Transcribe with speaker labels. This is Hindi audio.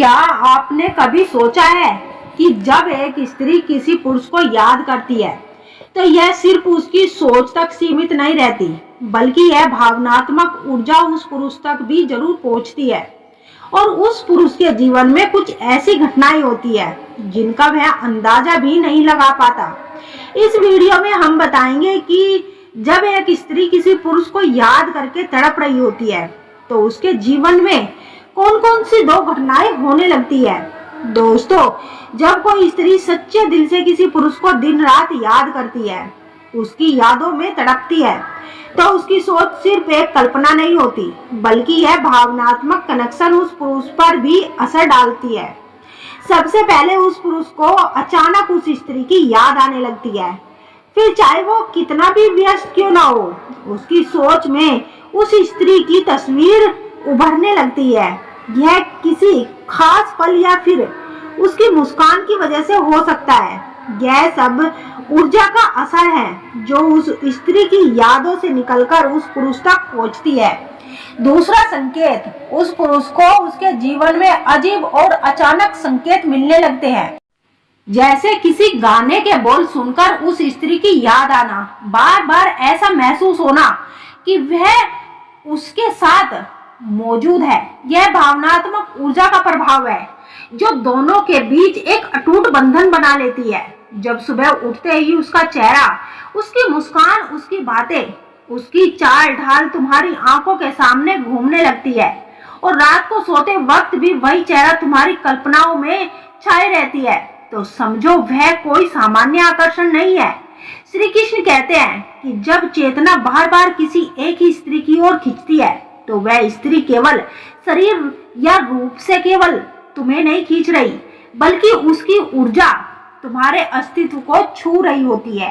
Speaker 1: क्या आपने कभी सोचा है कि जब एक स्त्री किसी पुरुष को याद करती है तो यह सिर्फ उसकी सोच तक सीमित नहीं रहती, बल्कि यह भावनात्मक ऊर्जा उस पुरुष तक भी जरूर पहुंचती है और उस पुरुष के जीवन में कुछ ऐसी घटनाएं होती है जिनका वह अंदाजा भी नहीं लगा पाता। इस वीडियो में हम बताएंगे कि जब एक स्त्री किसी पुरुष को याद करके तड़प रही होती है तो उसके जीवन में कौन कौन सी दो घटनाएं होने लगती है। दोस्तों, जब कोई स्त्री सच्चे दिल से किसी पुरुष को दिन रात याद करती है, उसकी यादों में तड़पती है, तो उसकी सोच सिर्फ एक कल्पना नहीं होती, बल्कि यह भावनात्मक कनेक्शन उस पुरुष पर भी असर डालती है। सबसे पहले उस पुरुष को अचानक उस स्त्री की याद आने लगती है, फिर चाहे वो कितना भी व्यस्त क्यों ना हो, उसकी सोच में उस स्त्री की तस्वीर उभरने लगती है। यह किसी खास पल या फिर उसकी मुस्कान की वजह से हो सकता है। यह सब ऊर्जा का असर है जो उस स्त्री की यादों से निकलकर उस पुरुष तक पहुंचती है। दूसरा संकेत, उस पुरुष को उसके जीवन में अजीब और अचानक संकेत मिलने लगते हैं, जैसे किसी गाने के बोल सुनकर उस स्त्री की याद आना, बार बार ऐसा महसूस होना कि वह उसके साथ मौजूद है। यह भावनात्मक ऊर्जा का प्रभाव है जो दोनों के बीच एक अटूट बंधन बना लेती है। जब सुबह उठते ही उसका चेहरा, उसकी मुस्कान, उसकी बातें, उसकी चाल ढाल तुम्हारी आंखों के सामने घूमने लगती है और रात को सोते वक्त भी वही चेहरा तुम्हारी कल्पनाओं में छाए रहती है, तो समझो वह कोई सामान्य आकर्षण नहीं है। श्री कृष्ण कहते हैं कि जब चेतना बार बार किसी एक ही स्त्री की ओर खींचती है तो वह स्त्री केवल शरीर या रूप से केवल तुम्हें नहीं खींच रही, बल्कि उसकी ऊर्जा तुम्हारे अस्तित्व को छू रही होती है।